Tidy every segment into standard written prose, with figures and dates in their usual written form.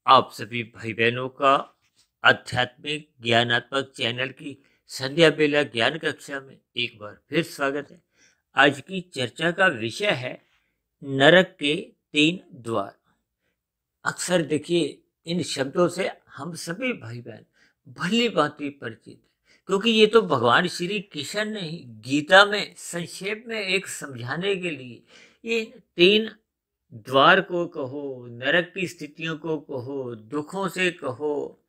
आप सभी भाई बहनों का आध्यात्मिक ज्ञानात्मक चैनल की संध्या बेला ज्ञान कक्षा में एक बार फिर स्वागत है। आज की चर्चा का विषय है नरक के 3 द्वार। अक्सर देखिए इन शब्दों से हम सभी भाई बहन भली भांति परिचित हैं, क्योंकि ये तो भगवान श्री कृष्ण ने ही गीता में संक्षेप में एक समझाने के लिए ये 3 द्वार को कहो, नरक की स्थितियों को कहो, दुखों से कहो,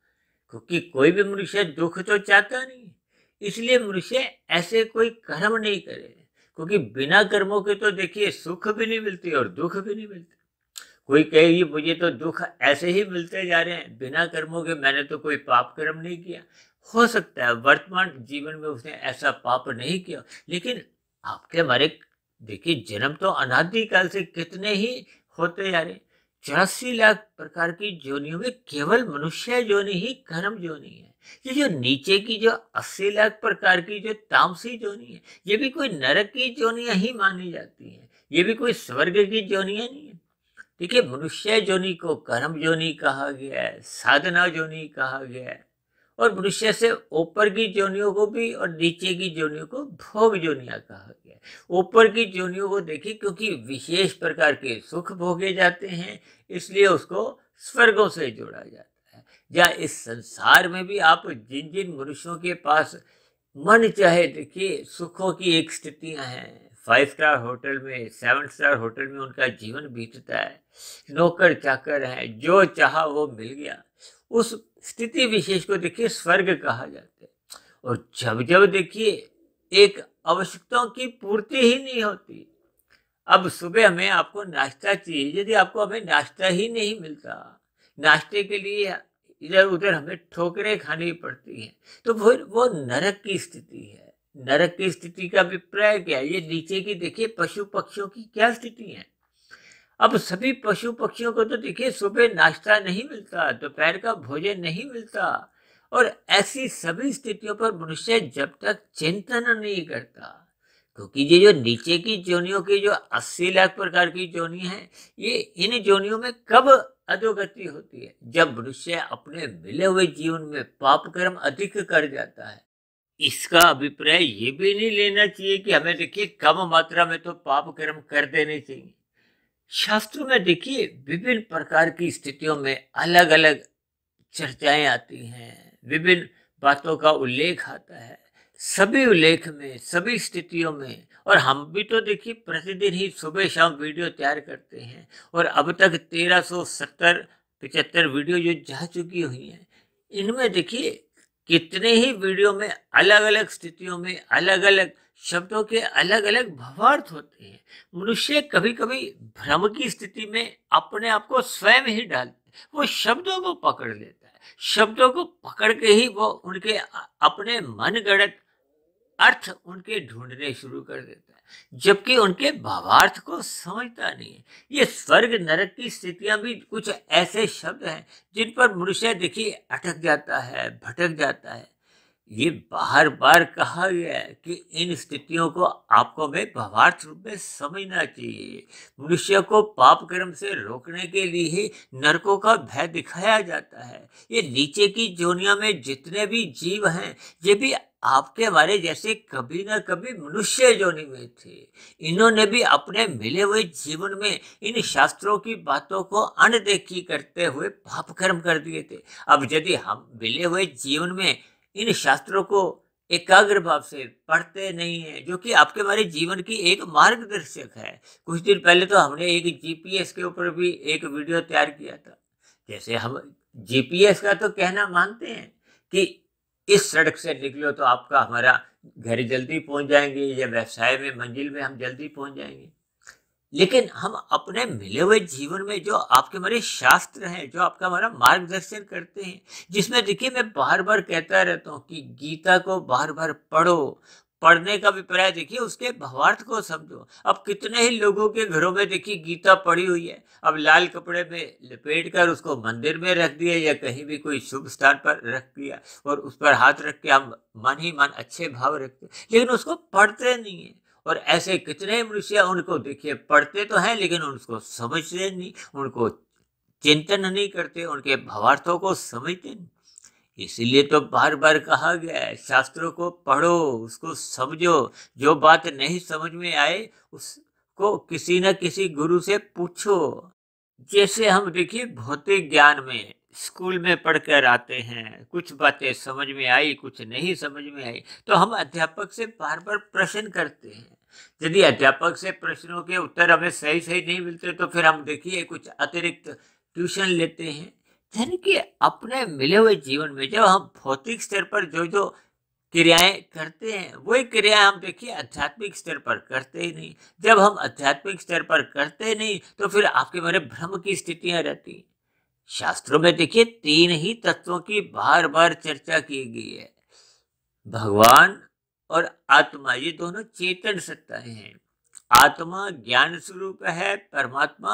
क्योंकि कोई भी मनुष्य दुख तो चाहता नहीं, इसलिए मनुष्य ऐसे कोई कर्म नहीं करे, क्योंकि बिना कर्मों के तो देखिए सुख भी नहीं मिलती और दुख भी नहीं मिलती। कोई कहेगी मुझे तो दुख ऐसे ही मिलते जा रहे हैं बिना कर्मों के, मैंने तो कोई पाप कर्म नहीं किया। हो सकता है वर्तमान जीवन में उसने ऐसा पाप नहीं किया, लेकिन आपके हमारे देखिए जन्म तो अनादिकाल से कितने ही होते जा रहे। 84 लाख प्रकार की जोनियों में केवल मनुष्य जोनि ही कर्म जोनि है। ये जो नीचे की जो 80 लाख प्रकार की जो तामसी जोनि है, ये भी कोई नरक की जोनियां ही मानी जाती हैं, ये भी कोई स्वर्ग की जोनियां नहीं है। देखिए मनुष्य जोनि को कर्म जोनि कहा गया है, साधना जोनि कहा गया है, और मनुष्य से ऊपर की जोनियों को भी और नीचे की जोनियों को भोग जोनियां कहा गया है। ऊपर की जोनियों को देखिए क्योंकि विशेष प्रकार के सुख भोगे जाते हैं, इसलिए उसको स्वर्गों से जोड़ा जाता है। या इस संसार में भी आप जिन जिन मनुष्यों के पास मन चाहे देखिए सुखों की एक स्थितियां हैं, 5 स्टार होटल में 7 स्टार होटल में उनका जीवन बीतता है, नौकर चाकर है, जो चाहा वो मिल गया, उस स्थिति विशेष को देखिए स्वर्ग कहा जाता है। और जब जब देखिए एक आवश्यकताओं की पूर्ति ही नहीं होती, अब सुबह हमें आपको नाश्ता चाहिए, यदि आपको हमें नाश्ता ही नहीं मिलता, नाश्ते के लिए इधर उधर हमें ठोकरें खानी पड़ती हैं, तो फिर वो नरक की स्थिति है। नरक की स्थिति का अभिप्राय क्या है? ये नीचे की देखिए पशु पक्षियों की क्या स्थिति है। अब सभी पशु पक्षियों को तो देखिए सुबह नाश्ता नहीं मिलता, दोपहर का भोजन नहीं मिलता, और ऐसी सभी स्थितियों पर मनुष्य जब तक चिंतन नहीं करता, क्योंकि ये जो नीचे की जोनियों की जो 80 लाख प्रकार की जोनी है, ये इन जोनियों में कब अधोगति होती है? जब मनुष्य अपने मिले हुए जीवन में पाप कर्म अधिक कर जाता है। इसका अभिप्राय ये भी नहीं लेना चाहिए कि हमें देखिए कम मात्रा में तो पाप कर्म कर देने चाहिए। शास्त्रों में देखिए विभिन्न प्रकार की स्थितियों में अलग अलग चर्चाएं आती हैं, विभिन्न बातों का उल्लेख आता है। सभी उल्लेख में, सभी स्थितियों में, और हम भी तो देखिए प्रतिदिन ही सुबह शाम वीडियो तैयार करते हैं, और अब तक 1370-75 वीडियो जो जा चुकी हुई हैं, इनमें देखिए कितने ही वीडियो में अलग अलग स्थितियों में अलग अलग शब्दों के अलग अलग भावार्थ होते हैं। मनुष्य कभी कभी भ्रम की स्थिति में अपने आप को स्वयं ही डालते, वो शब्दों को पकड़ लेता है, शब्दों को पकड़ के ही वो उनके अपने मन गढ़ंत अर्थ उनके ढूंढने शुरू कर देता है, जबकि उनके भावार्थ को समझता नहीं है। ये स्वर्ग नरक की स्थितियां भी कुछ ऐसे शब्द हैं जिन पर मनुष्य देखिए अटक जाता है, भटक जाता है। ये बार बार कहा गया है कि इन स्थितियों को आपको में भावार्थ रूप में समझना चाहिए। मनुष्य को पाप कर्म से रोकने के लिए ही नरकों का भय दिखाया जाता है। ये नीचे की जोनिया में जितने भी जीव हैं, ये भी आपके हमारे जैसे कभी ना कभी मनुष्य जोनि में थे। इन्होंने भी अपने मिले हुए जीवन में इन शास्त्रों की बातों को अनदेखी करते हुए पाप कर्म कर दिए थे। अब यदि हम मिले हुए जीवन में इन शास्त्रों को एकाग्र भाव से पढ़ते नहीं है, जो कि आपके हमारे जीवन की एक मार्गदर्शक है। कुछ दिन पहले तो हमने एक जीपीएस के ऊपर भी एक वीडियो तैयार किया था। जैसे हम जीपीएस का तो कहना मानते हैं कि इस सड़क से निकलो तो आपका हमारा घर जल्दी पहुंच जाएंगे, या व्यवसाय में मंजिल में हम जल्दी पहुंच जाएंगे, लेकिन हम अपने मिले हुए जीवन में जो आपके हमारे शास्त्र हैं, जो आपका हमारा मार्गदर्शन करते हैं, जिसमें देखिए मैं बार बार कहता रहता हूँ कि गीता को बार बार पढ़ो। पढ़ने का अभिप्राय देखिए उसके भावार्थ को समझो। अब कितने ही लोगों के घरों में देखिए गीता पड़ी हुई है, अब लाल कपड़े में लपेट कर उसको मंदिर में रख दिया या कहीं भी कोई शुभ स्थान पर रख दिया, और उस पर हाथ रख के हम मन ही मन अच्छे भाव रखते, लेकिन उसको पढ़ते नहीं है। और ऐसे कितने मनुष्य उनको देखिए पढ़ते तो हैं, लेकिन उनको समझते नहीं, उनको चिंतन नहीं करते, उनके भावार्थों को समझते नहीं। इसीलिए तो बार बार कहा गया है, शास्त्रों को पढ़ो, उसको समझो, जो बात नहीं समझ में आए उसको किसी न किसी गुरु से पूछो। जैसे हम देखिए भौतिक ज्ञान में स्कूल में पढ़कर आते हैं, कुछ बातें समझ में आई, कुछ नहीं समझ में आई, तो हम अध्यापक से बार बार प्रश्न करते हैं। यदि अध्यापक से प्रश्नों के उत्तर हमें सही सही नहीं मिलते तो फिर हम देखिए कुछ अतिरिक्त ट्यूशन लेते हैं। यानी कि अपने मिले हुए जीवन में जब हम भौतिक स्तर पर जो जो क्रियाएं करते हैं, वही क्रियाएं हम देखिए आध्यात्मिक स्तर पर करते ही नहीं। जब हम आध्यात्मिक स्तर पर करते नहीं तो फिर आपके मेरे भ्रम की स्थितियां रहती। शास्त्रों में देखिए 3 ही तत्वों की बार बार चर्चा की गई है, भगवान और आत्मा, ये दोनों चेतन सत्ताएं हैं। आत्मा ज्ञान स्वरूप है, परमात्मा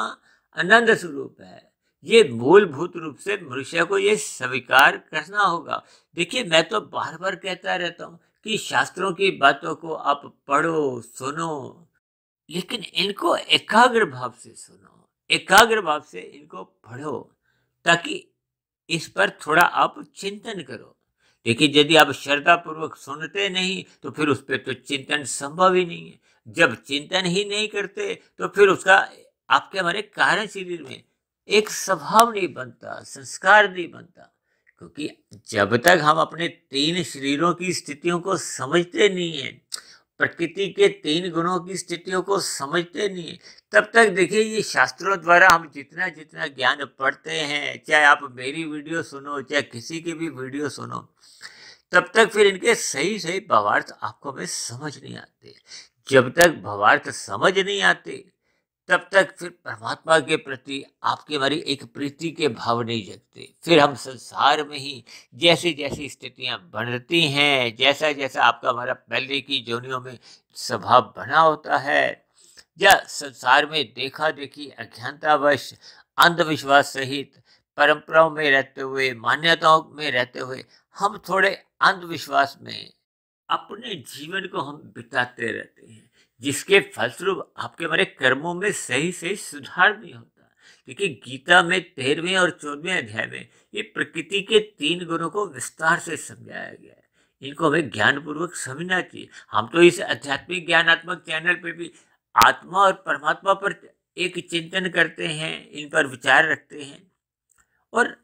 आनंद स्वरूप है। ये मूलभूत रूप से मनुष्य को ये स्वीकार करना होगा। देखिए मैं तो बार बार कहता रहता हूँ कि शास्त्रों की बातों को आप पढ़ो, सुनो, लेकिन इनको एकाग्र भाव से सुनो, एकाग्र भाव से इनको पढ़ो, ताकि इस पर थोड़ा आप चिंतन करो। देखिए यदि आप श्रद्धा पूर्वक सुनते नहीं तो फिर उस पर तो चिंतन संभव ही नहीं है। जब चिंतन ही नहीं करते तो फिर उसका आपके हमारे कारण शरीर में एक स्वभाव नहीं बनता, संस्कार नहीं बनता। क्योंकि जब तक हम अपने 3 शरीरों की स्थितियों को समझते नहीं है, प्रकृति के 3 गुणों की स्थितियों को समझते नहीं है, तब तक देखिए ये शास्त्रों द्वारा हम जितना जितना ज्ञान पढ़ते हैं, चाहे आप मेरी वीडियो सुनो, चाहे किसी की भी वीडियो सुनो, तब तक फिर इनके सही सही भावार्थ आपको में समझ नहीं आते। जब तक भावार्थ समझ नहीं आते तब तक फिर परमात्मा के प्रति आपके हमारी एक प्रीति के भाव नहीं जगते। फिर हम संसार में ही जैसी जैसी स्थितियां बनती हैं, जैसा जैसा आपका हमारा पहले की जोनियों में स्वभाव बना होता है, या संसार में देखा देखी अज्ञानतावश अंधविश्वास सहित परंपराओं में रहते हुए, मान्यताओं में रहते हुए हम थोड़े अंधविश्वास में अपने जीवन को हम बिताते रहते हैं, जिसके फलस्वरूप आपके हमारे कर्मों में सही सही सुधार नहीं होता। देखिए गीता में 13वें और 14वें अध्याय में ये प्रकृति के 3 गुणों को विस्तार से समझाया गया है। इनको हमें ज्ञान पूर्वक समझना चाहिए। हम तो इस आध्यात्मिक ज्ञानात्मक चैनल पे भी आत्मा और परमात्मा पर एक चिंतन करते हैं, इन पर विचार रखते हैं। और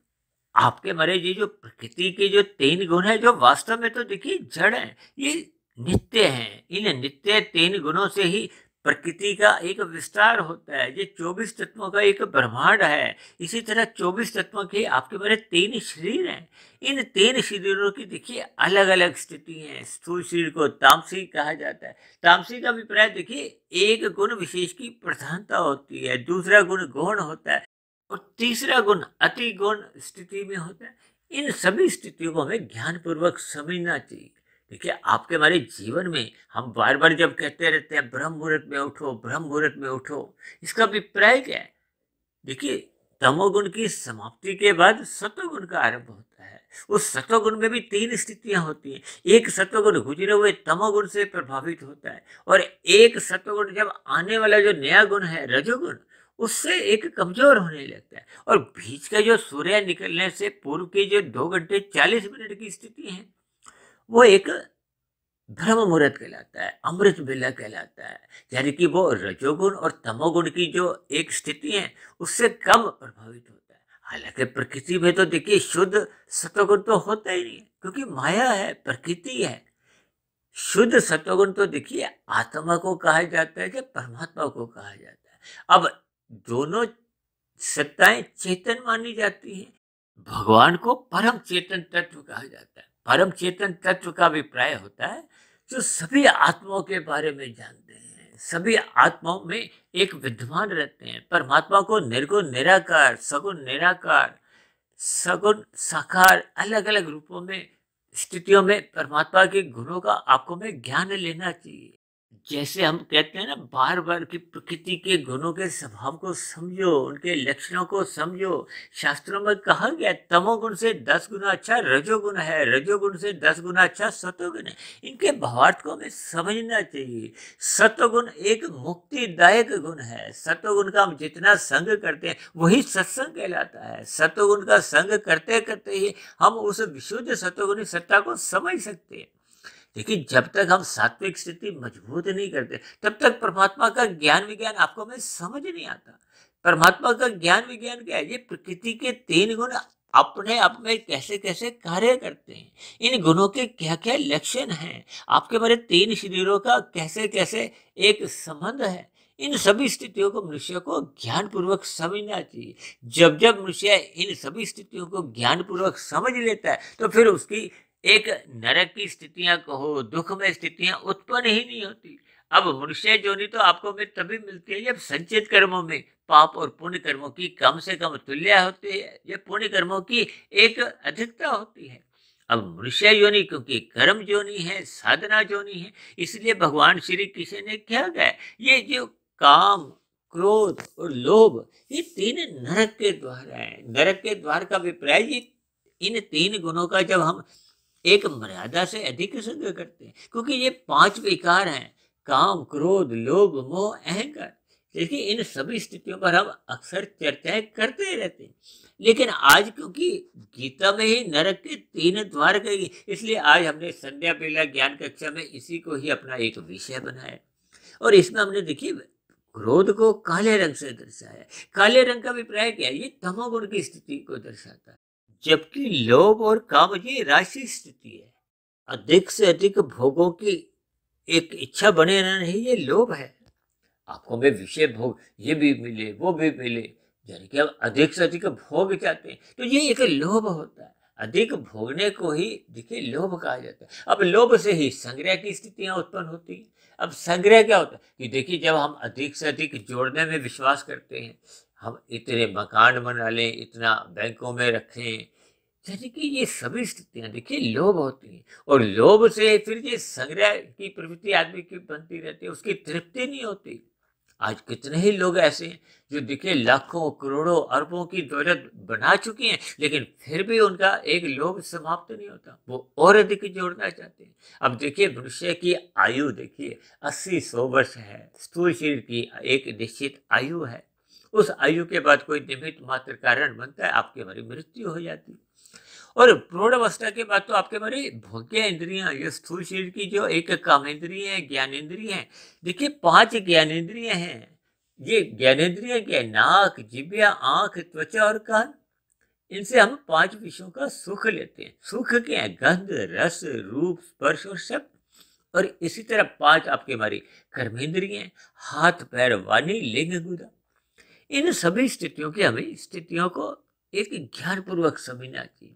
आपके मरे ये जो प्रकृति के जो 3 गुण है, जो वास्तव में तो देखिए जड़ है, ये नित्य हैं। इन नित्य 3 गुणों से ही प्रकृति का एक विस्तार होता है। ये 24 तत्वों का एक ब्रह्मांड है। इसी तरह 24 तत्वों के आपके मेरे 3 शरीर हैं। इन 3 शरीरों की देखिए अलग अलग स्थिति है। स्थूल शरीर को तामसिक कहा जाता है। तामसिक का अभिप्राय देखिए एक गुण विशेष की प्रधानता होती है, दूसरा गुण गौण होता है और तीसरा गुण अति गुण स्थिति में होता है। इन सभी स्थितियों को हमें ज्ञान पूर्वक समझना चाहिए। देखिए आपके हमारे जीवन में हम बार बार जब कहते रहते हैं ब्रह्म मुहूर्त में उठो, ब्रह्म मुहूर्त में उठो, इसका अभिप्राय क्या है? देखिए तमोगुण की समाप्ति के बाद सत्वगुण का आरंभ होता है। उस सत्वगुण में भी 3 स्थितियां होती हैं। एक सत्वगुण गुजरे हुए तमोगुण से प्रभावित होता है और एक सत्वगुण जब आने वाला जो नया गुण है रजोगुण, उससे एक कमजोर होने लगता है। और बीच का जो सूर्य निकलने से पूर्व के जो 2 घंटे 40 मिनट की स्थिति है, वो एक ब्रह्म मुहूर्त कहलाता है, अमृत बेला कहलाता है। यानी कि वो रजोगुण और तमोगुण की जो एक स्थिति है उससे कम प्रभावित होता है। हालांकि प्रकृति में तो देखिए शुद्ध सत्वगुण तो होता ही नहीं है, क्योंकि माया है, प्रकृति है। शुद्ध सत्वगुण तो देखिए आत्मा को कहा जाता है कि परमात्मा को कहा जाता है। अब दोनों सत्ताएं चेतन मानी जाती हैं। भगवान को परम चेतन तत्व कहा जाता है। परम चेतन तत्व का अभिप्राय होता है जो सभी आत्माओं के बारे में जानते हैं, सभी आत्माओं में एक विद्यमान रहते हैं। परमात्मा को निर्गुण निराकार, सगुण निराकार, सगुण साकार, अलग अलग रूपों में स्थितियों में परमात्मा के गुणों का आपको में ज्ञान लेना चाहिए। जैसे हम कहते हैं ना बार बार कि प्रकृति के गुणों के स्वभाव को समझो, उनके लक्षणों को समझो। शास्त्रों में कहा गया तमोगुण से 10 गुना अच्छा रजोगुण है, रजोगुण से 10 गुना अच्छा सतोगुण है। इनके भावार्थ को हमें समझना चाहिए। सतोगुण एक मुक्तिदायक गुण है। सतोगुण का हम जितना संग करते हैं वही सत्संग कहलाता है। सतोगुण का संग करते करते ही हम उस विशुद्ध सतोगुणी सत्ता को समझ सकते हैं। देखिए, जब तक हम सात्विक स्थिति मजबूत नहीं करते तब तक परमात्मा का ज्ञान विज्ञान आपको में समझ नहीं आता। परमात्मा का ज्ञान विज्ञान क्या है? ये प्रकृति के 3 गुण अपने आप में कैसे कैसे कार्य करते हैं, इन गुणों के क्या क्या लक्षण हैं, आपके मेरे 3 शरीरों का कैसे कैसे एक संबंध है। इन सभी स्थितियों को मनुष्य को ज्ञान पूर्वक समझना चाहिए। जब जब मनुष्य इन सभी स्थितियों को ज्ञान पूर्वक समझ लेता है तो फिर उसकी एक नरक की स्थितियां कहो, दुख में स्थितियां उत्पन्न ही नहीं होती। अब मनुष्य जोनि तो आपको में तभी मिलती है जब संचित कर्मों में पाप और पुण्य कर्मों की कम से कम तुल्य होती है, या पुण्य कर्मों की एक अधिकता होती है। अब मनुष्य योनि क्योंकि कर्म जोनि है, साधना जोनि है, इसलिए भगवान श्री कृष्ण ने क्या कहा, ये जो काम, क्रोध और लोभ, ये 3 नरक के द्वार है। नरक के द्वार का अभिप्राय ये इन 3 गुणों का जब हम एक मर्यादा से अधिक संग करते हैं, क्योंकि ये 5 विकार हैं, काम, क्रोध, लोभ, मोह, अहंकार। देखिए, इन सभी स्थितियों पर हम अक्सर चर्चाएं करते रहते हैं, लेकिन आज क्योंकि गीता में ही नरक के 3 द्वार कही, इसलिए आज हमने संध्या बेला ज्ञान कक्षा में इसी को ही अपना एक विषय बनाया। और इसमें हमने देखिए क्रोध को काले रंग से दर्शाया। काले रंग का अभिप्राय क्या है? ये तमोगुण की स्थिति को दर्शाता है, जबकि लोभ और काम ये राशि स्थिति है। अधिक से अधिक भोगों की एक इच्छा बने रहना ही ये लोभ है। आपको में विषय भोग ये भी मिले वो भी मिले, यानी कि आप अधिक से अधिक भोग चाहते हैं, तो ये एक लोभ होता है। अधिक भोगने को ही देखिए लोभ कहा जाता है। अब लोभ से ही संग्रह की स्थितियां उत्पन्न होती हैं। अब संग्रह क्या होता है कि देखिए, जब हम अधिक से अधिक जोड़ने में विश्वास करते हैं, हम इतने मकान बना लें, इतना बैंकों में रखें, यानी कि ये सभी स्थितियां देखिए लोभ होती हैं। और लोभ से फिर ये संग्रह की प्रवृत्ति आदमी की बनती रहती है, उसकी तृप्ति नहीं होती। आज कितने ही लोग ऐसे हैं जो देखिए लाखों करोड़ों अरबों की दौलत बना चुके हैं, लेकिन फिर भी उनका एक लोभ समाप्त नहीं होता, वो और अधिक जोड़ना चाहते हैं। अब देखिए, मनुष्य की आयु देखिए 80-100 वर्ष है, स्थूल शरीर की एक निश्चित आयु है। उस आयु के बाद कोई निमित्त मात्र कारण बनता है, आपकी हमारी मृत्यु हो जाती है। और प्रौढ़ अवस्था के बाद तो आपके हमारे भोग्य इंद्रियां, ये स्थूल शरीर की जो एक कामेंद्रिय है, ज्ञानेंद्रिय है, देखिए 5 ज्ञानेंद्रिय हैं। ये ज्ञानेंद्रिय क्या है? नाक, जिह्वा, आंख, त्वचा और कान। इनसे हम 5 विषयों का सुख लेते हैं। सुख क्या है? गंध, रस, रूप, स्पर्श और शब्द। और इसी तरह 5 आपके हमारी कर्मेंद्रिय हैं, हाथ, पैर, वाणी, लिंग, गुदा। इन सभी स्थितियों की हमें स्थितियों को एक ज्ञान पूर्वक समझना चाहिए।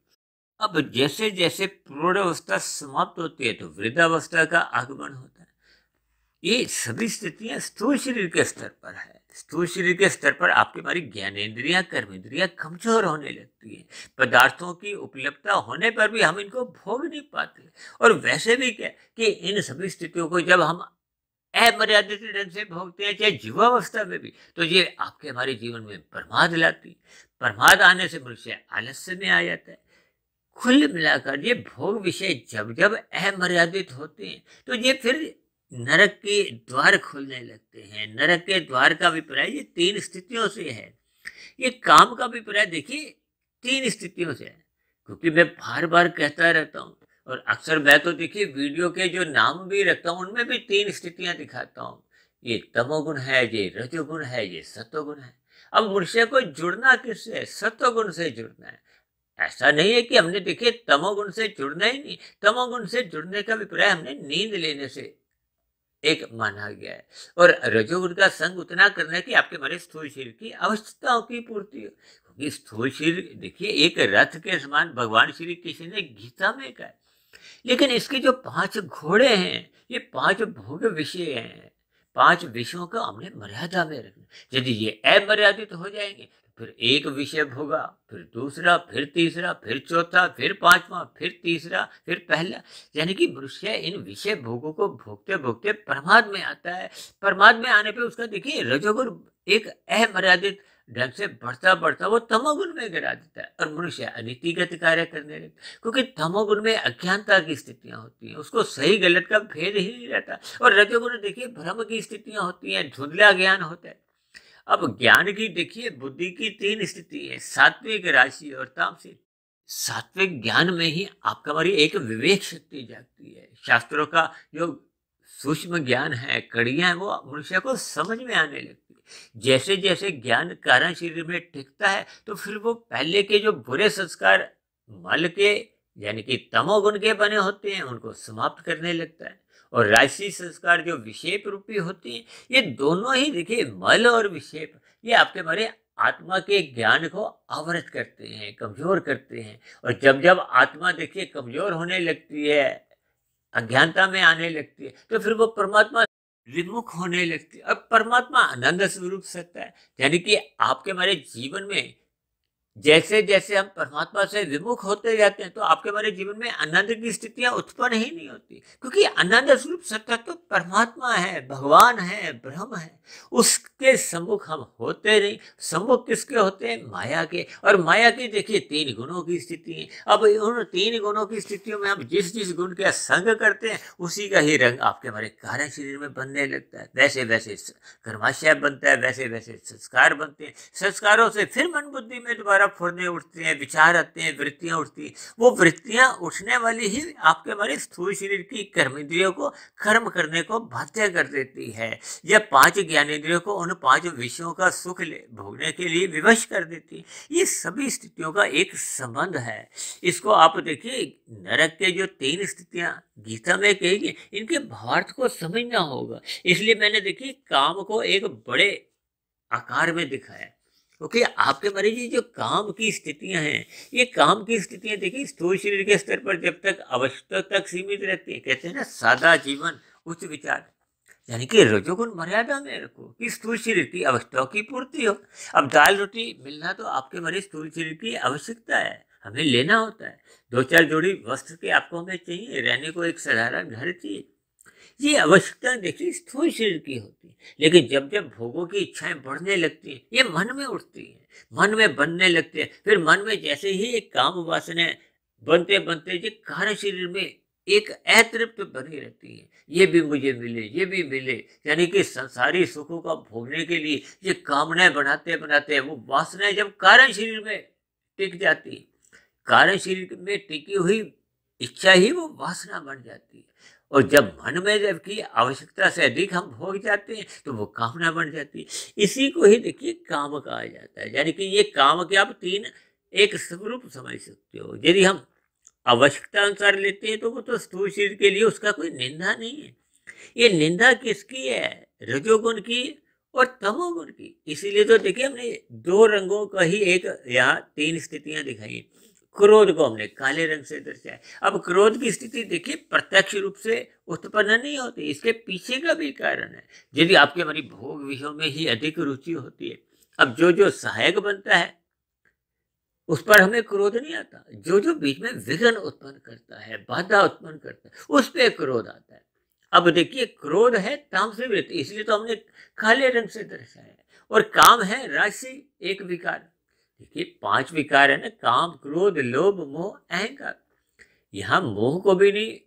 अब जैसे जैसे प्रौढ़ावस्था समाप्त होती है तो वृद्धावस्था का आगमन होता है। ये सभी स्थितियां स्थूल शरीर के स्तर पर है। स्थूल शरीर के स्तर पर आपकी हमारी ज्ञानेंद्रियां, कर्मेंद्रियां कमजोर होने लगती है। पदार्थों की उपलब्धता होने पर भी हम इनको भोग नहीं पाते। और वैसे भी क्या कि इन सभी स्थितियों को जब हम अमर्यादित ढंग से भोगते हैं, चाहे युवावस्था में भी, तो ये आपके हमारे जीवन में प्रमाद लाती। प्रमाद आने से मनुष्य आलस्य में आ जाता है। कुल मिलाकर ये भोग विषय जब जब अमर्यादित होते हैं तो ये फिर नरक के द्वार खुलने लगते हैं। नरक के द्वार का अभिप्राय ये 3 स्थितियों से है। ये काम का अभिप्राय देखिए 3 स्थितियों से है, क्योंकि मैं बार बार कहता रहता हूँ, और अक्सर मैं तो देखिए वीडियो के जो नाम भी रखता हूँ उनमें भी 3 स्थितियां दिखाता हूँ। ये तमोगुण है, ये रजोगुण है, ये सतोगुण है। अब मनुष्य को जुड़ना किससे है? सतोगुण से जुड़ना है। ऐसा नहीं है कि हमने देखिए तमोगुण से जुड़ना ही नहीं। तमोगुण से जुड़ने का अभिप्राय हमने नींद लेने से एक माना गया है। और रजोगुण का संग उतना करना है कि आपके हमारे स्थूल शरीर की आवश्यकताओं की पूर्ति हो। क्योंकि स्थूल शरीर देखिए एक रथ के समान भगवान श्री कृष्ण ने गीता में कहा है। लेकिन इसके जो 5 घोड़े हैं, ये 5 भोग विषय हैं। 5 विषयों का हमने मर्यादा में रखना। यदि ये अमर्यादित हो जाएंगे फिर एक विषय भोगा, फिर दूसरा, फिर तीसरा, फिर चौथा, फिर पांचवा, फिर तीसरा, फिर पहला। यानी कि मनुष्य इन विषय भोगों को भोगते भोगते प्रमाद में आता है। प्रमाद में आने पे उसका देखिए रजोगुण एक अमर्यादित ढंग से बढ़ता बढ़ता वो तमोगुण में गिरा देता है और मनुष्य अनीतिगत कार्य करने लगता है, क्योंकि तमोगुण में अज्ञानता की स्थितियां होती हैं, उसको सही गलत का भेद ही नहीं रहता। और रजोगुण देखिए भ्रम की स्थितियां होती हैं, धुंधला ज्ञान होता है। अब ज्ञान की देखिए बुद्धि की तीन स्थिति है, सात्विक, राशि और तामसिक। सात्विक ज्ञान में ही आपका हमारी एक विवेक शक्ति जागती है। शास्त्रों का जो सूक्ष्म ज्ञान है, कड़ियां हैं, वो मनुष्य को समझ में आने लगती है। जैसे जैसे ज्ञान कारण शरीर में टिकता है तो फिर वो पहले के जो बुरे संस्कार मल के यानी कि तमोगुण के बने होते हैं उनको समाप्त करने लगता है। और राशि संस्कार जो विषेप रूपी होते हैं, ये दोनों ही देखिए मल और विषेप ये आपके हमारे आत्मा के ज्ञान को आवृत करते हैं, कमजोर करते हैं। और जब जब आत्मा देखिए कमजोर होने लगती है, अज्ञानता में आने लगती है, तो फिर वो परमात्मा विमुख होने लगती है। अब परमात्मा आनंद स्वरूप सत्ता है, यानी कि आपके हमारे जीवन में जैसे जैसे हम परमात्मा से विमुख होते जाते हैं तो आपके हमारे जीवन में आनंद की स्थितियां उत्पन्न ही नहीं होती, क्योंकि आनंद स्वरूप सत्ता तो परमात्मा है, भगवान है, ब्रह्म है। उसके सम्मुख हम होते नहीं। सम्मुख किसके होते हैं? माया के। और माया की देखिए तीन गुणों की स्थिति है। अब उन तीन गुणों की स्थितियों में हम जिस जिस गुण का संग करते हैं उसी का ही रंग आपके हमारे कार्य शरीर में बनने लगता है। वैसे वैसे कर्माशय बनता है, वैसे वैसे संस्कार बनते हैं। संस्कारों से फिर मन बुद्धि में दोबारा फुरने उठते हैं, विचार आते हैं, वृत्तियां उठती हैं। वो वृत्तियां उठने वाली ही आपके हमारे स्थूल शरीर की कर्मेंद्रियों को कर्म करने को बाध्य कर देती है। यह पांच ज्ञानेंद्रियों को उन पांच विषयों का सुख भोगने के लिए विवश कर देती है। ये सभी स्थितियों का एक संबंध है। इसको आप देखिए, नरक के जो तीन स्थितियां गीता में कही गई, इनके भावार्थ को समझना होगा। इसलिए मैंने देखिए काम को एक बड़े आकार में दिखाया, क्योंकि आपके मरीज जो काम की स्थितियां हैं, ये काम की स्थितियां देखिए स्थूल शरीर के स्तर पर जब तक आवश्यकता तक सीमित रहती है। कहते हैं ना, सादा जीवन उच्च विचार, यानी कि रजोगुण मर्यादा में रखो कि स्थूल शरीर की आवश्यकताओं की पूर्ति हो। अब दाल रोटी मिलना तो आपके मरीज स्थूल शरीर की आवश्यकता है, हमें लेना होता है। दो चार जोड़ी वस्त्र के आपको हमें चाहिए, रहने को एक साधारण घर चाहिए। ये आवश्यकता देखिए स्थूल शरीर की होती है। लेकिन जब जब भोगों की इच्छाएं बढ़ने लगती हैं, ये मन में उठती हैं, मन में बनने लगती है। फिर मन में जैसे ही एक काम वासना बनते बनते ये कार्य शरीर में एक अतृप्त बनी रहती है। ये भी मुझे मिले, ये भी मिले, यानी कि संसारी सुखों का भोगने के लिए ये कामनाएं बनाते बनाते वो वासनाएं जब कारण शरीर में टिक जाती, कारण शरीर में टिकी हुई इच्छा ही वो वासना बन जाती है। और जब मन में जबकि आवश्यकता से अधिक हम भोग जाते हैं तो वो कामना बन जाती है। इसी को ही देखिए काम कहा जाता है। यानी कि ये काम के आप तीन एक स्वरूप समझ सकते हो। यदि हम आवश्यकता अनुसार लेते हैं तो वो तो स्थूल शरीर के लिए उसका कोई निंदा नहीं है। ये निंदा किसकी है? रजोगुण की और तमोगुण की। इसीलिए तो देखिए हमने दो रंगों का ही एक यहाँ तीन स्थितियां दिखाई। क्रोध को हमने काले रंग से दर्शाया। अब क्रोध की स्थिति देखिए प्रत्यक्ष रूप से उत्पन्न नहीं होती, इसके पीछे का भी कारण है। यदि आपके हमारी भोग विषयों में ही अधिक रुचि होती है, अब जो जो सहायक बनता है उस पर हमें क्रोध नहीं आता। जो जो बीच में विघ्न उत्पन्न करता है, बाधा उत्पन्न करता है, उस पर क्रोध आता है। अब देखिए क्रोध है तामसिक वृत्ति, इसलिए तो हमने काले रंग से दर्शाया। और काम है राशि, एक विकार। देखिए पांच विकार है ना, काम, क्रोध, लोभ, मोह, अहंकार। यहाँ मोह को भी नहीं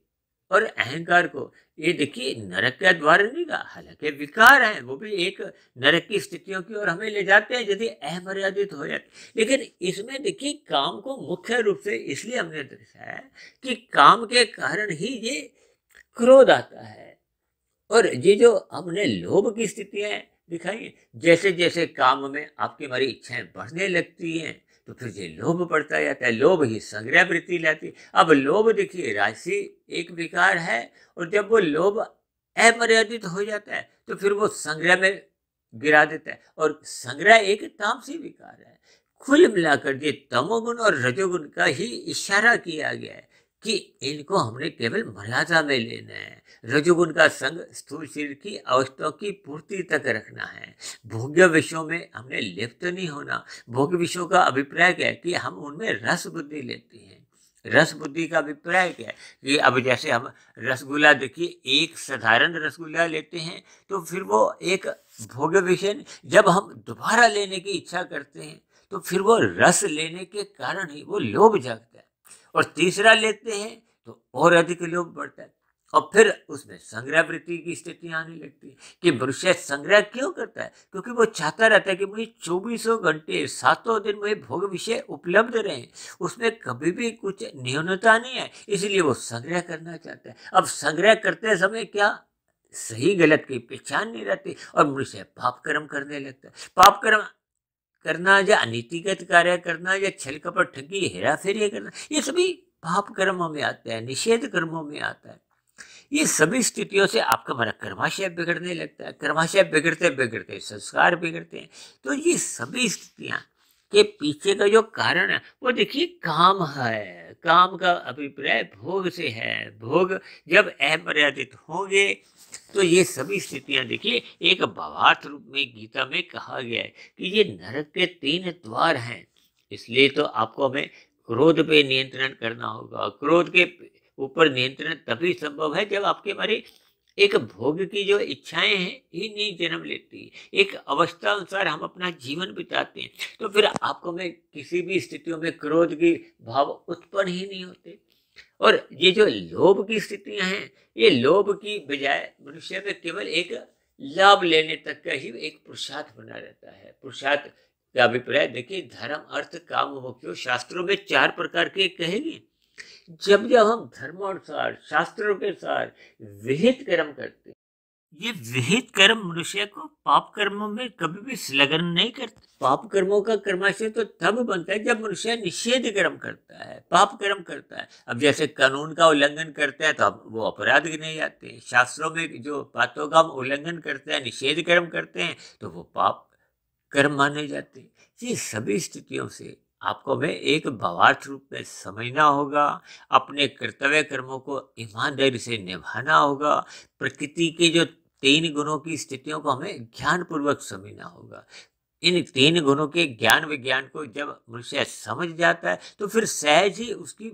और अहंकार को, ये देखिए नरक का द्वार नहीं का, हालांकि विकार है, वो भी एक नरक की स्थितियों की ओर हमें ले जाते हैं यदि अमर्यादित हो जाते। लेकिन इसमें देखिए काम को मुख्य रूप से इसलिए हमने दर्शाया कि काम के कारण ही ये क्रोध आता है। और ये जो हमने लोभ की स्थितियां दिखाई, जैसे जैसे काम में आपकी हमारी इच्छाएं बढ़ने लगती हैं तो फिर ये लोभ बढ़ता जाता है। लोभ ही संग्रह वृत्ति लाती। अब लोभ देखिए राशि एक विकार है, और जब वो लोभ अमर्यादित हो जाता है तो फिर वो संग्रह में गिरा देता है, और संग्रह एक तामसी विकार है। कुल मिलाकर ये तमोगुण और रजोगुण का ही इशारा किया गया है कि इनको हमने केवल मर्यादा में लेना है। रजोगुण का संग स्थूल शरीर की अवस्थाओं की पूर्ति तक रखना है। भोग्य विषयों में हमने लिप्त नहीं होना। भोग्य विषयों का अभिप्राय क्या है कि हम उनमें रस बुद्धि लेते हैं। रस बुद्धि का अभिप्राय क्या है कि अब जैसे हम रसगुल्ला, देखिए एक साधारण रसगुल्ला लेते हैं तो फिर वो एक भोग्य विषय, जब हम दोबारा लेने की इच्छा करते हैं तो फिर वो रस लेने के कारण ही वो लोभ जागता है, और तीसरा लेते हैं तो और अधिक लोभ बढ़ता है, और फिर उसमें संग्रह वृत्ति की स्थितियां आने लगती है कि मनुष्य संग्रह क्यों करता है, क्योंकि वो चाहता रहता है कि मुझे 24 घंटे 7 दिन में भोग विषय उपलब्ध रहे, उसमें कभी भी कुछ न्यूनता नहीं है, इसलिए वो संग्रह करना चाहता है। अब संग्रह करते समय क्या सही गलत की पहचान नहीं रहती, और मनुष्य पाप कर्म करने लगता है। पाप कर्म करना या अनीतिगत कार्य करना या छल कपट ठगी हेरा फेरी करना, ये सभी पाप कर्मों में आता है, निषेध कर्मों में आता है। ये सभी स्थितियों से आपका हमारा कर्माशय बिगड़ने लगता है। कर्माशय बिगड़ते बिगड़ते संस्कार बिगड़ते हैं। तो ये सभी स्थितियां के पीछे का जो कारण है वो देखिए काम है। काम का अभिप्राय भोग से है। भोग जब अमर्यादित होंगे तो ये सभी स्थितियां देखिए एक भावार्थ रूप में गीता में कहा गया है कि ये नरक के 3 द्वार हैं। इसलिए तो आपको हमें क्रोध पे नियंत्रण करना होगा। क्रोध के ऊपर नियंत्रण तभी संभव है जब आपके हमारे एक भोग की जो इच्छाएं हैं ही नहीं जन्म लेती, एक अवस्था अनुसार हम अपना जीवन बिताते हैं, तो फिर आपको में किसी भी स्थितियों में क्रोध की भाव उत्पन्न ही नहीं होते। और ये जो लोभ की स्थितियां हैं, ये लोभ की बजाय मनुष्य में केवल एक लाभ लेने तक का ही एक पुरुषार्थ बना रहता है। पुरुषार्थ का अभिप्राय देखिए धर्म अर्थ काम मोक्ष शास्त्रों में 4 प्रकार के कहेंगे। जब जब हम धर्मानुसार शास्त्रों के अनुसार विहित कर्म करते हैं, ये विहित कर्म मनुष्य को पाप कर्मों में कभी भी संलग्न नहीं करते। पाप कर्मों का कर्माशय तो तब बनता है जब मनुष्य निषेध कर्म करता है, पाप कर्म करता है। अब जैसे कानून का उल्लंघन करता है तो अब वो अपराध गिने जाते हैं। शास्त्रों में जो बातों का हम उल्लंघन करते हैं, निषेध कर्म करते हैं, तो वो पाप कर्म माने जाते हैं। ये सभी स्थितियों से आपको हमें एक भावार्थ रूप में समझना होगा। अपने कर्तव्य कर्मों को ईमानदारी से निभाना होगा। प्रकृति के जो 3 गुणों की स्थितियों को हमें ज्ञान पूर्वक समझना होगा। इन 3 गुणों के ज्ञान विज्ञान को जब मनुष्य समझ जाता है तो फिर सहज ही उसकी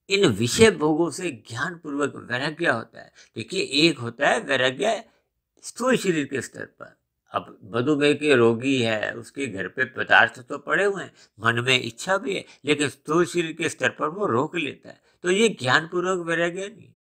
इन विषय भोगों से ज्ञान पूर्वक वैराग्य होता है। देखिए एक होता है वैराग्य स्थूल शरीर के स्तर पर। अब मधुमेह के रोगी है, उसके घर पे पदार्थ तो पड़े हुए हैं, मन में इच्छा भी है, लेकिन स्थूल शरीर के स्तर पर वो रोक लेता है, तो ये ज्ञान पूर्वक वैराग्य नहीं।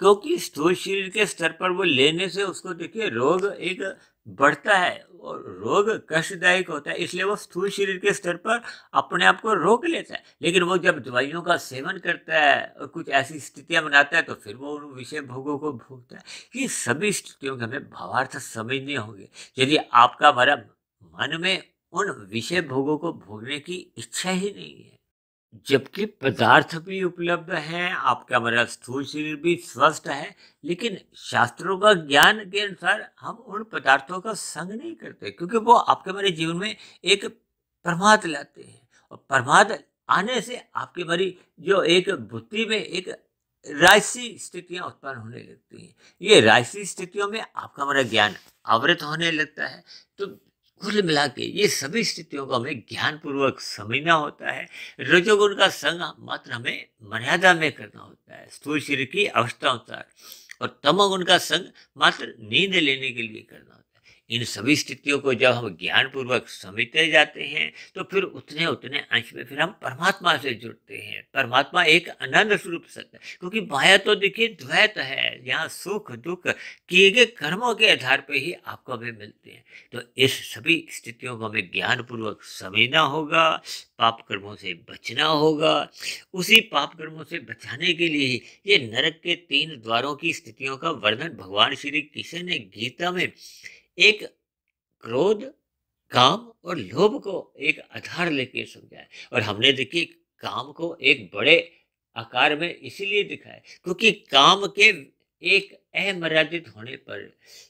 क्योंकि स्थूल शरीर के स्तर पर वो लेने से उसको देखिए रोग एक बढ़ता है और रोग कष्टदायक होता है, इसलिए वो स्थूल शरीर के स्तर पर अपने आप को रोक लेता है। लेकिन वो जब दवाइयों का सेवन करता है और कुछ ऐसी स्थितियां बनाता है तो फिर वो उन विषय भोगों को भोगता है। ये सभी स्थितियों के हमें भावार्थ समझने होंगे। यदि आपका हमारा मन में उन विषय भोगों को भोगने की इच्छा ही नहीं है, जबकि पदार्थ भी उपलब्ध हैं, आपका हमारा स्थूल शरीर भी स्वस्थ है, लेकिन शास्त्रों का ज्ञान के अनुसार हम उन पदार्थों का संग नहीं करते, क्योंकि वो आपके हमारे जीवन में एक प्रमाद लाते हैं, और प्रमाद आने से आपकी हमारी जो एक बुद्धि में एक राजसी स्थितियां उत्पन्न होने लगती हैं। ये राजसी स्थितियों में आपका हमारा ज्ञान आवृत होने लगता है। तो कुल मिला के ये सभी स्थितियों को हमें ज्ञान पूर्वक समझना होता है। रजोगुण का संग मात्र हमें मर्यादा में करना होता है, स्थूल शरीर की अवस्था अनुसार, और तमोगुण का संग मात्र नींद लेने के लिए करना होता है। इन सभी स्थितियों को जब हम ज्ञान पूर्वक समझते जाते हैं तो फिर उतने उतने अंश में फिर हम परमात्मा से जुड़ते हैं। परमात्मा एक अनंत स्वरूप सत्य है, क्योंकि माया तो देखिए द्वैत है, यहाँ सुख दुख किए गए कर्मों के आधार पर ही आपको हमें मिलते हैं। तो इस सभी स्थितियों को हमें ज्ञान पूर्वक समझना होगा, पाप कर्मों से बचना होगा। उसी पाप कर्मों से बचाने के लिए ही ये नरक के 3 द्वारों की स्थितियों का वर्णन भगवान श्री कृष्ण ने गीता में एक क्रोध, काम और लोभ को एक आधार लेके समझाया। और हमने देखिए काम को एक बड़े आकार में इसीलिए दिखाया क्योंकि काम के एक अमर्यादित होने पर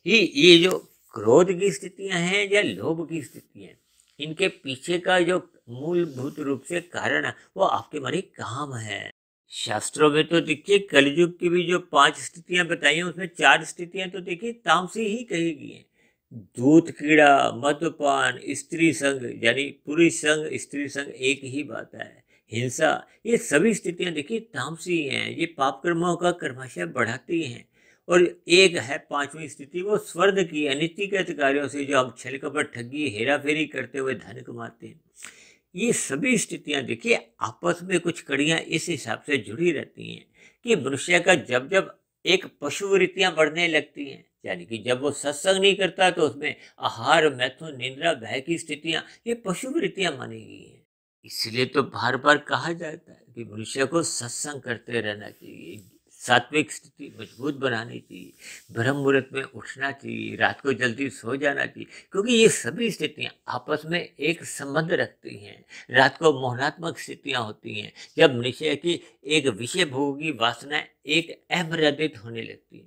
ही ये जो क्रोध की स्थितियां हैं या लोभ की स्थितियां, इनके पीछे का जो मूलभूत रूप से कारण है वो आपके हमारे काम है। शास्त्रों में तो देखिए कलयुग की भी जो 5 स्थितियां बताई हैं उसमें 4 स्थितियां तो देखिए तामसी ही कही गई हैं। दूध कीड़ा, मद्यपान, स्त्री संग यानी पुरुष संग स्त्री संग एक ही बात है। हिंसा, ये सभी स्थितियां देखिए तामसी हैं, ये पाप कर्मों का कर्मशः बढ़ाती हैं। और एक है 5वीं स्थिति, वो स्वर्ग की अनितिगत कार्यों से जो हम छल कपट ठगी हेरा फेरी करते हुए धन कमाते हैं। ये सभी स्थितियां देखिए आपस में कुछ कड़ियां इस हिसाब से जुड़ी रहती हैं कि मनुष्य का जब जब एक पशु वृत्तियां बढ़ने लगती हैं, यानी कि जब वो सत्संग नहीं करता तो उसमें आहार, मैथुन, निद्रा, भय की स्थितियां ये पशु वृत्तियां मानी गई हैं। इसलिए तो बार बार कहा जाता है कि मनुष्य को सत्संग करते रहना चाहिए, सात्विक स्थिति मजबूत बनानी चाहिए, ब्रह्म मुहूर्त में उठना चाहिए, रात को जल्दी सो जाना चाहिए, क्योंकि ये सभी स्थितियां आपस में एक संबंध रखती हैं। रात को मोहनात्मक स्थितियां होती हैं जब मनुष्य की एक विषय भोगी वासना एक अमर्यादित होने लगती है।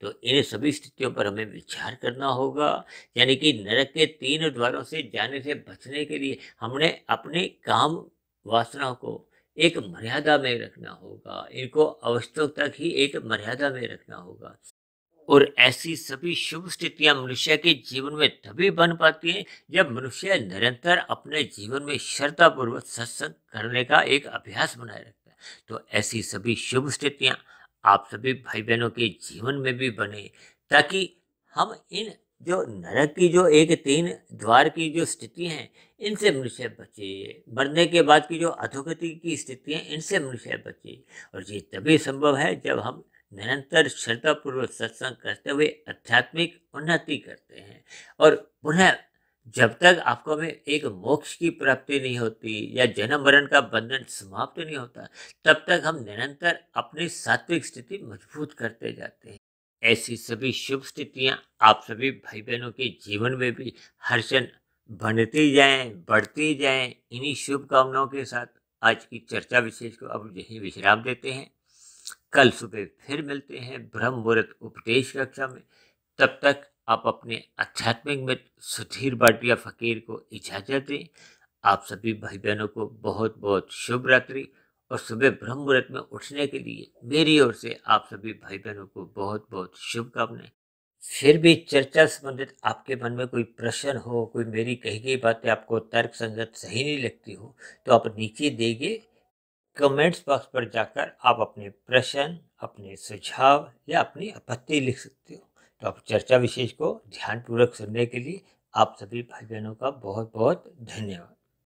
तो इन सभी स्थितियों पर हमें विचार करना होगा, यानी कि नरक के 3 द्वारों से जाने से बचने के लिए हमने अपने काम वासनाओं को एक मर्यादा में रखना होगा, इनको अवस्थों तक ही एक मर्यादा में रखना होगा। और ऐसी सभी शुभ स्थितियां मनुष्य के जीवन में तभी बन पाती हैं जब मनुष्य निरंतर अपने जीवन में श्रद्धापूर्वक सत्संग करने का एक अभ्यास बनाए रखता है। तो ऐसी सभी शुभ स्थितियां आप सभी भाई बहनों के जीवन में भी बने, ताकि हम इन जो नरक की जो एक 3 द्वार की जो स्थिति हैं इनसे मनुष्य बचे, मरने के बाद की जो अधोगति की स्थितियां इनसे मनुष्य बचे। और ये तभी संभव है जब हम निरंतर श्रद्धापूर्वक सत्संग करते हुए आध्यात्मिक उन्नति करते हैं। और पुनः जब तक आपको में एक मोक्ष की प्राप्ति नहीं होती या जन्म मरण का बंधन समाप्त नहीं होता, तब तक हम निरंतर अपनी सात्विक स्थिति मजबूत करते जाते हैं। ऐसी सभी शुभ स्थितियां आप सभी भाई बहनों के जीवन में भी हर क्षण बनती जाएं, बढ़ती जाएं। इन्हीं शुभकामनाओं के साथ आज की चर्चा विशेष को अब यही विश्राम देते हैं। कल सुबह फिर मिलते हैं ब्रह्म मुहूर्त उपदेश कक्षा में। तब तक आप अपने आध्यात्मिक मित्र सुधीर भाटिया फकीर को इजाजत दें। आप सभी भाई बहनों को बहुत बहुत शुभ रात्रि। और सुबह ब्रह्म मुहूर्त में उठने के लिए मेरी ओर से आप सभी भाई बहनों को बहुत बहुत शुभकामनाएं। फिर भी चर्चा संबंधित आपके मन में कोई प्रश्न हो, कोई मेरी कही गई बातें आपको तर्क संगत सही नहीं लगती हो, तो आप नीचे दिए कमेंट्स बॉक्स पर जाकर आप अपने प्रश्न, अपने सुझाव या अपनी आपत्ति लिख सकते हो। तो आप चर्चा विशेष को ध्यानपूर्वक सुनने के लिए आप सभी भाई बहनों का बहुत बहुत धन्यवाद।